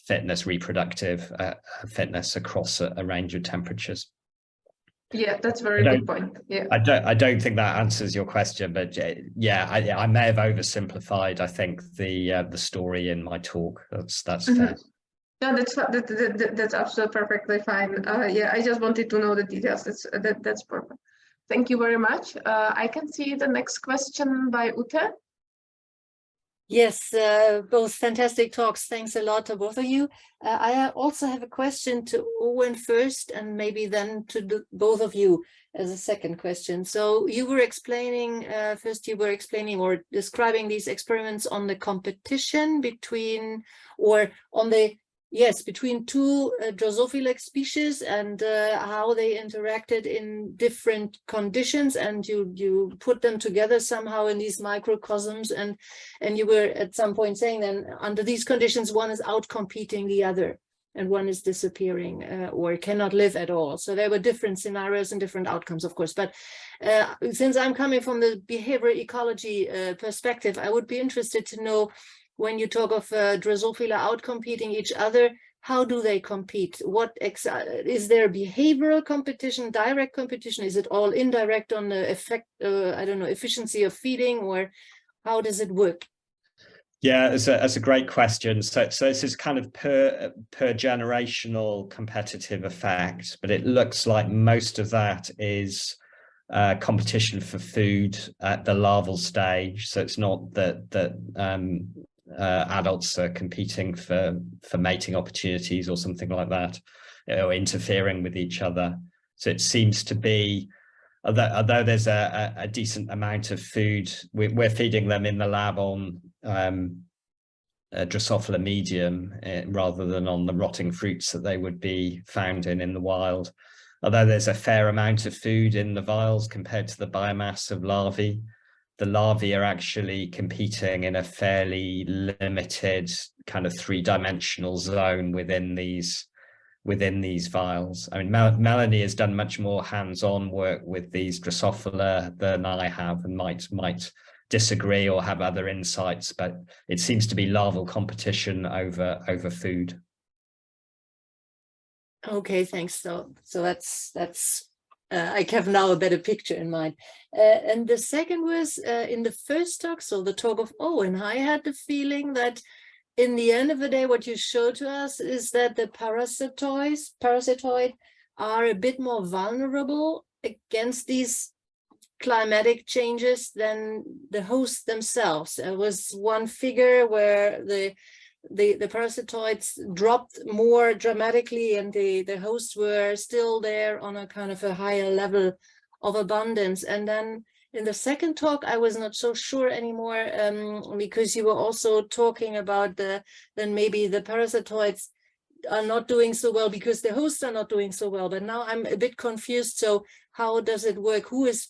fitness, reproductive fitness across a range of temperatures. Yeah, that's a very good point. Yeah, I don't think that answers your question, but yeah, I may have oversimplified, I think, the story in my talk. That's fair. No, that's absolutely perfectly fine. Yeah, I just wanted to know the details. That's perfect. Thank you very much. I can see the next question by Ute. Yes, both fantastic talks. Thanks a lot to both of you. I also have a question to Owen first, and maybe then to both of you as a second question. So you were explaining, first you were explaining or describing these experiments on the competition between, or on the, yes, between two Drosophila species and how they interacted in different conditions, and you put them together somehow in these microcosms, and you were at some point saying then under these conditions one is outcompeting the other and one is disappearing or cannot live at all. So there were different scenarios and different outcomes, of course. But since I'm coming from the behavioral ecology perspective, I would be interested to know, when you talk of Drosophila outcompeting each other, how do they compete? What is there behavioral competition, direct competition? Is it all indirect on the effect, I don't know, efficiency of feeding, or how does it work? Yeah, that's a great question. So this is kind of per generational competitive effect, but it looks like most of that is competition for food at the larval stage. So it's not that adults are competing for mating opportunities or something like that, or interfering with each other. So it seems to be, although there's a decent amount of food, we're feeding them in the lab on Drosophila medium rather than on the rotting fruits that they would be found in the wild. Although there's a fair amount of food in the vials compared to the biomass of larvae, the larvae are actually competing in a fairly limited kind of three-dimensional zone within these vials. I mean, Melanie has done much more hands-on work with these Drosophila than I have, and might disagree or have other insights, but it seems to be larval competition over food. Okay, thanks. So that's I have now a better picture in mind. And the second was in the first talk, so the talk of Owen, I had the feeling that in the end of the day, what you showed to us is that the parasitoid are a bit more vulnerable against these climatic changes than the hosts themselves. There was one figure where the parasitoids dropped more dramatically and the hosts were still there on a kind of a higher level of abundance. And then In the second talk, I was not so sure anymore, because you were also talking about then maybe the parasitoids are not doing so well because the hosts are not doing so well. But now I'm a bit confused. So how does it work? Who is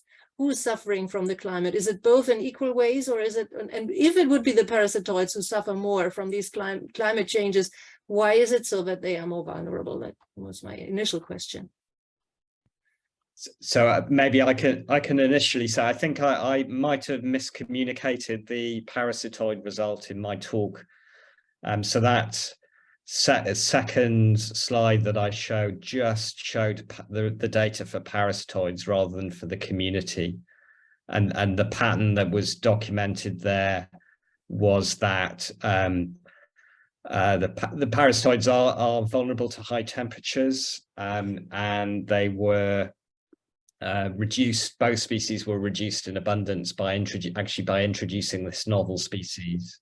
suffering from the climate? Is it both in equal ways, or is it, and if it would be the parasitoids who suffer more from these climate changes, why is it so that they are more vulnerable? That was my initial question. So maybe I can initially say, I think I might have miscommunicated the parasitoid result in my talk. So that second slide that I showed just showed the data for parasitoids rather than for the community. And the pattern that was documented there was that the parasitoids are vulnerable to high temperatures, and they were reduced. Both species were reduced in abundance by introducing this novel species.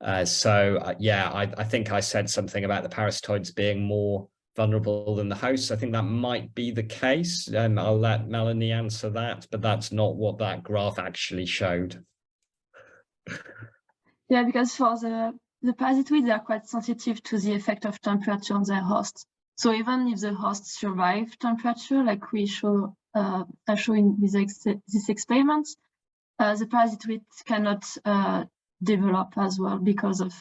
Yeah, I think I said something about the parasitoids being more vulnerable than the hosts. I think that might be the case. I'll let Mélanie answer that, but that's not what that graph actually showed. Yeah, because for the parasitoids, they are quite sensitive to the effect of temperature on their hosts. So even if the hosts survive temperature, like we show, I show in this experiment, the parasitoids cannot develop as well because of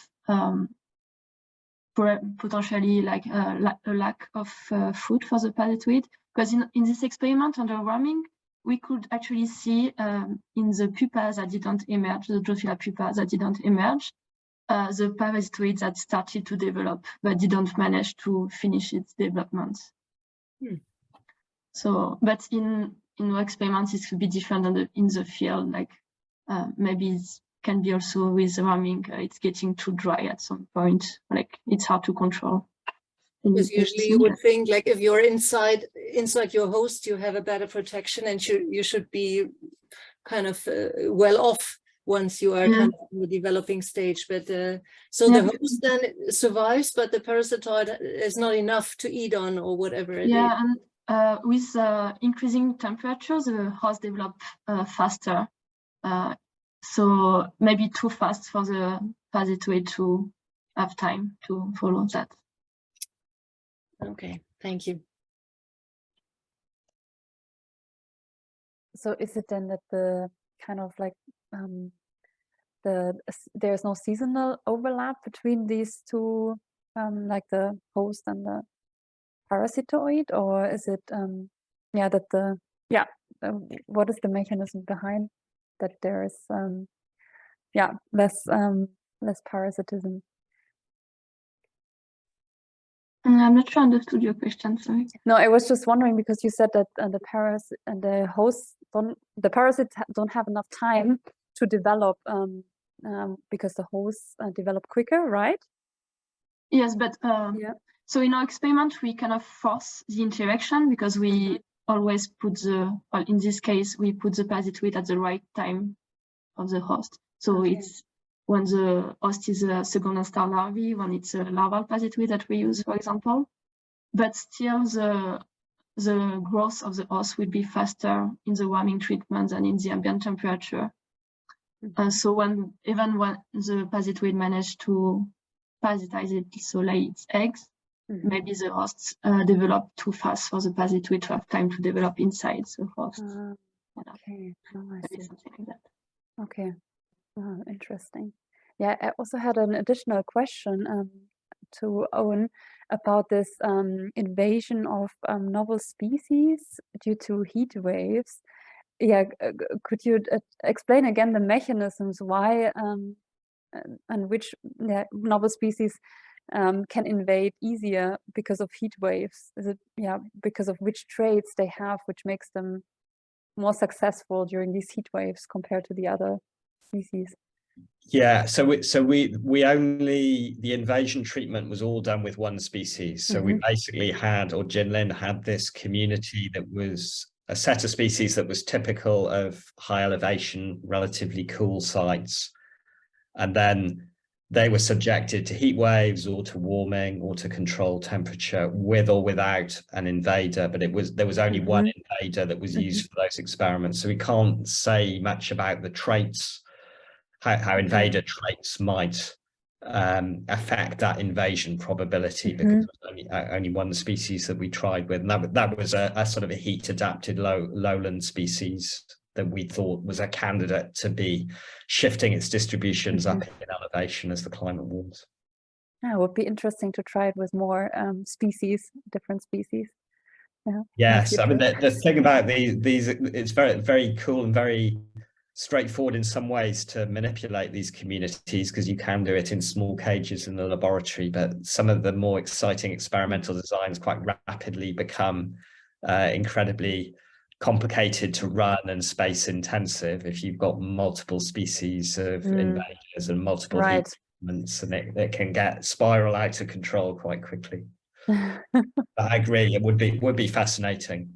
potentially like a lack of food for the parasitoid. Because in this experiment under warming, we could actually see in the pupas that didn't emerge, the Drosophila pupas that didn't emerge, the parasitoids that started to develop but didn't manage to finish its development. So, but in our experiments, it could be different than in the field. Like maybe it can be also with warming, it's getting too dry at some point. Like it's hard to control. Because usually you would think, like, if you're inside your host, you have a better protection, and you should be kind of well off once you are kind of in the developing stage. But so the host then survives, but the parasitoid is not enough to eat on or whatever it is. And with increasing temperatures, the host develop faster. So maybe too fast for the parasitoid to have time to follow that. Okay, thank you. So is it then that the kind of like there's no seasonal overlap between these two, like the host and the parasitoid, or is it what is the mechanism behind that there is less parasitism? I'm not sure I understood your question, sorry. No, I was just wondering because you said that the parasites don't have enough time to develop because the hosts develop quicker, right? Yes, but so in our experiment, we kind of force the interaction because we always put in this case, we put the parasitoid at the right time of the host. So it's when the host is a second instar larvae, when it's a larval parasitoid that we use, for example. But still the growth of the host will be faster in the warming treatment than in the ambient temperature. So even when the parasitoid managed to parasitize it, so lay its eggs, maybe the hosts develop too fast for the parasitoid to have time to develop inside the host. Okay, Maybe something like that. Okay, interesting. Yeah, I also had an additional question to Owen about this invasion of novel species due to heat waves. Yeah, could you explain again the mechanisms why and which novel species can invade easier because of heat waves? Is it because of which traits they have which makes them more successful during these heat waves compared to the other species? Yeah, so we only, the invasion treatment was all done with one species. So we basically had, or Jinlin had, this community that was a set of species that was typical of high elevation, relatively cool sites. And then they were subjected to heat waves or to warming or to control temperature with or without an invader, but there was only one invader that was used for those experiments. So we can't say much about the traits, how invader traits might affect that invasion probability, because only one species that we tried with, and that was a sort of a heat adapted lowland species that we thought was a candidate to be shifting its distributions up in elevation as the climate warms. Yeah, it would be interesting to try it with more species, different species. Yeah. Yes, I mean the thing about these it's very cool and very straightforward in some ways to manipulate these communities, because you can do it in small cages in the laboratory, but some of the more exciting experimental designs quite rapidly become incredibly complicated to run and space intensive if you've got multiple species of invaders and multiple heat movements, and it can get spiral out of control quite quickly. But I agree, it would be fascinating.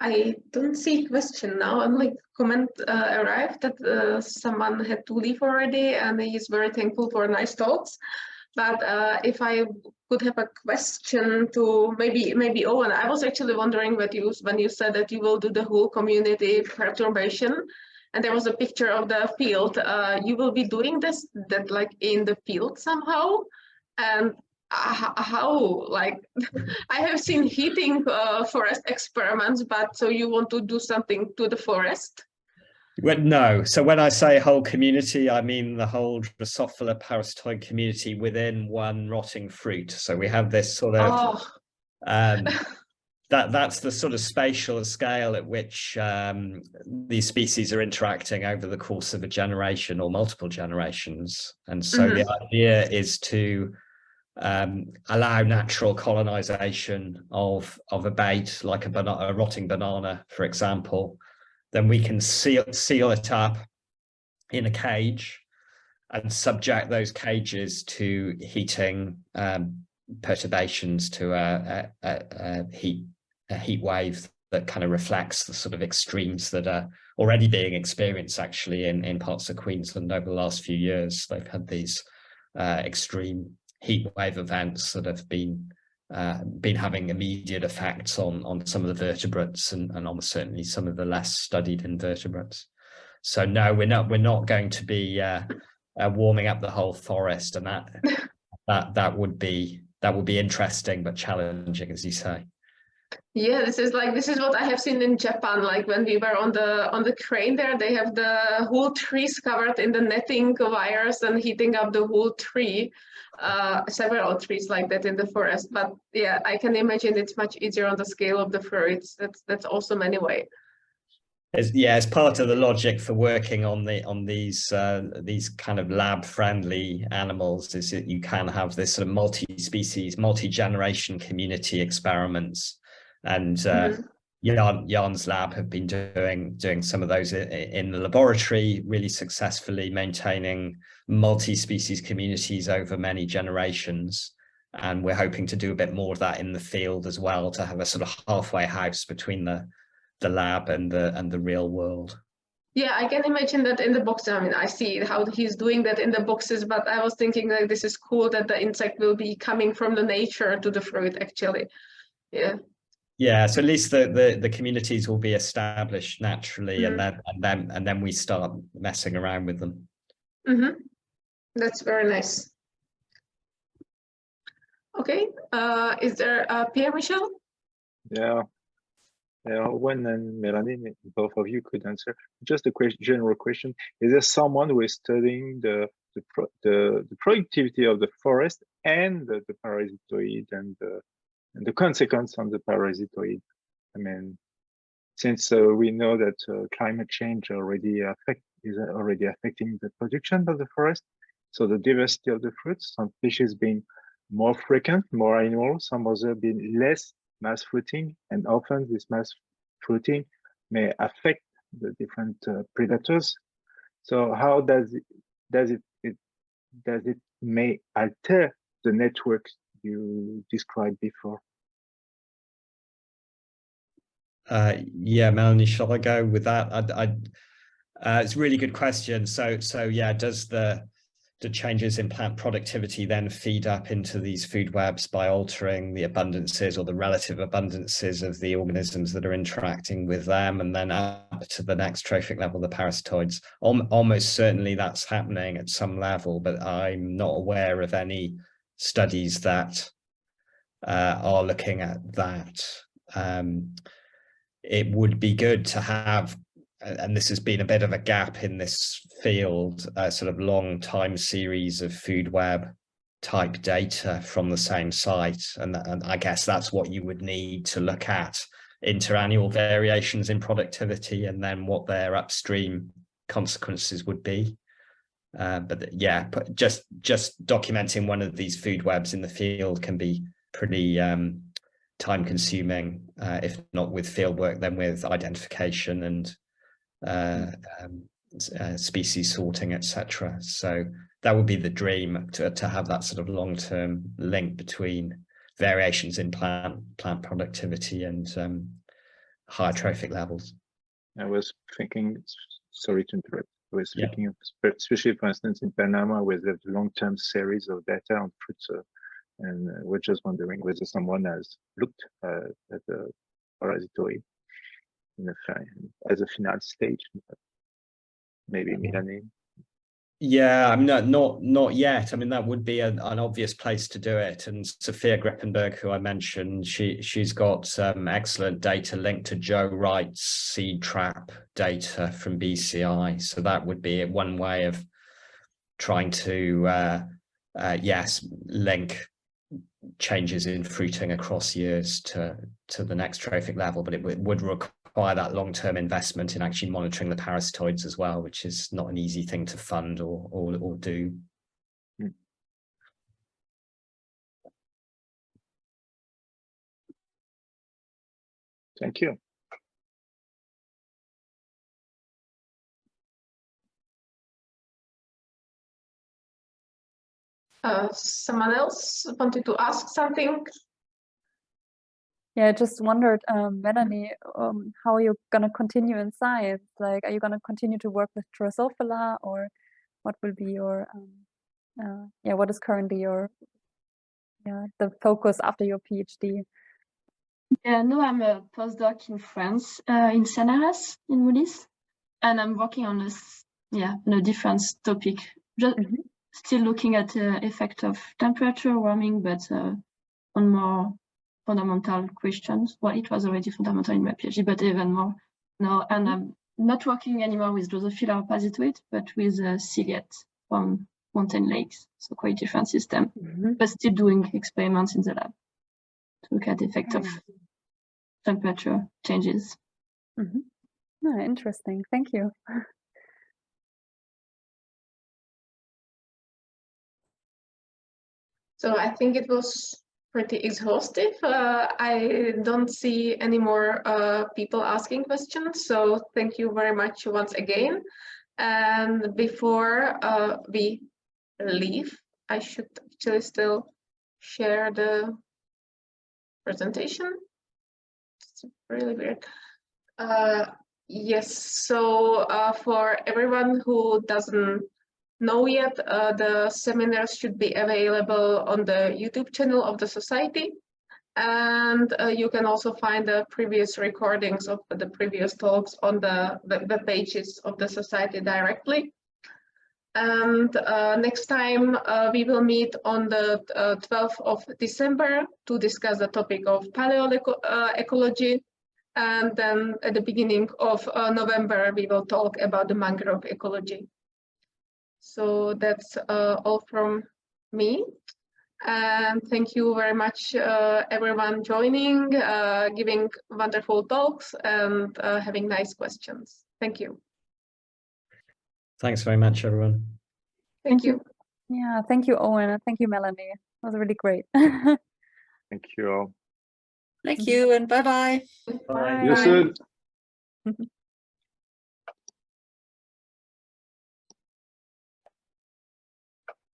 I don't see question now. Only comment arrived that someone had to leave already, and he's very thankful for nice talks. But if I could have a question to maybe Owen, I was actually wondering when you said that you will do the whole community perturbation, and there was a picture of the field. You will be doing that like in the field somehow, and how, like I have seen heating forest experiments, but so you want to do something to the forest? Well, no. So when I say whole community, I mean the whole Drosophila parasitoid community within one rotting fruit. So we have this sort of that's the sort of spatial scale at which these species are interacting over the course of a generation or multiple generations. And so the idea is to allow natural colonization of a bait, like a rotting banana, for example. Then we can seal it up in a cage and subject those cages to heating perturbations, to a heat wave that kind of reflects the sort of extremes that are already being experienced actually in parts of Queensland over the last few years. They've had these extreme heat wave events that have been having immediate effects on some of the vertebrates and almost certainly some of the less studied invertebrates. So no, we're not going to be warming up the whole forest, and that would be interesting but challenging, as you say. Yeah, this is what I have seen in Japan. Like when we were on the crane there, they have the whole trees covered in the netting wires and heating up the whole tree. Several trees like that in the forest. But yeah, I can imagine it's much easier on the scale of the fruits. That's awesome anyway. It's part of the logic for working on these kind of lab-friendly animals, is that you can have this sort of multi-species, multi-generation community experiments. And Jan's lab have been doing some of those in the laboratory, really successfully maintaining multi-species communities over many generations. And we're hoping to do a bit more of that in the field as well, to have a sort of halfway house between the lab and the real world. Yeah, I can imagine that in the box. I mean, I see how he's doing that in the boxes, but I was thinking like this is cool that the insect will be coming from the nature to the fruit actually. Yeah. Yeah, so at least the communities will be established naturally, and then we start messing around with them. That's very nice. Okay, is there Pierre Michel? Yeah, Owen and Mélanie, both of you could answer. Just a general question: is there someone who is studying the productivity of the forest and the parasitoid and the consequence on the parasitoid? I mean, since we know that climate change is already affecting the production of the forest, so the diversity of the fruits, some species being more frequent, more annual, some other being less mass fruiting, and often this mass fruiting may affect the different predators. So how does it may alter the networks you described before? Yeah, Mélanie, shall I go with that? It's a really good question. So yeah, does the changes in plant productivity then feed up into these food webs by altering the abundances or the relative abundances of the organisms that are interacting with them, and then up to the next trophic level, the parasitoids? Almost certainly that's happening at some level, but I'm not aware of any studies that are looking at that. It would be good to have, and this has been a bit of a gap in this field, a sort of long time series of food web type data from the same site. And I guess that's what you would need to look at interannual variations in productivity and then what their upstream consequences would be. But yeah, just documenting one of these food webs in the field can be pretty time consuming, if not with field work, then with identification and species sorting, etc. So that would be the dream, to have that sort of long-term link between variations in plant productivity and higher trophic levels. I was thinking, sorry to interrupt, I was Yeah. thinking of, especially for instance in Panama, where there's a long-term series of data on fruits, and we're just wondering whether someone has looked at the parasitoid as a final stage. Maybe Mélanie. Yeah, I'm not yet. I mean, that would be an obvious place to do it. And Sophia Grippenberg, who I mentioned, she's got excellent data linked to Joe Wright's seed trap data from BCI. So that would be one way of trying to yes, link changes in fruiting across years to the next trophic level, but it would require that long-term investment in actually monitoring the parasitoids as well, which is not an easy thing to fund or do. Thank you. Someone else wanted to ask something? Yeah, I just wondered, Mélanie, how are you going to continue in science? Like, are you going to continue to work with Drosophila, or what will be your, what is currently your, the focus after your PhD? Yeah, no, I'm a postdoc in France, in Sanaras, in Moulis, and I'm working on this, on a different topic. Just still looking at the effect of temperature warming, but on more fundamental questions. Well, it was already fundamental in my PhD, but even more now. And I'm not working anymore with Drosophila or parasitoid, but with ciliate from mountain lakes. So quite different system, but still doing experiments in the lab to look at the effect of temperature changes. Oh, interesting. Thank you. So I think it was pretty exhaustive. I don't see any more people asking questions. So thank you very much once again. And before we leave, I should actually still share the presentation. It's really weird. Yes, so for everyone who doesn't know yet, the seminars should be available on the YouTube channel of the Society. And you can also find the previous recordings of the previous talks on the pages of the Society directly. And next time we will meet on the 12th of December to discuss the topic of paleoecology. And then at the beginning of November, we will talk about the mangrove ecology. So that's all from me. And thank you very much, everyone joining, giving wonderful talks and having nice questions. Thank you. Thanks very much, everyone. Thank you. Yeah, thank you, Owen, and thank you, Mélanie. It was really great. Thank you all. Thank you and bye-bye. Bye. See you soon.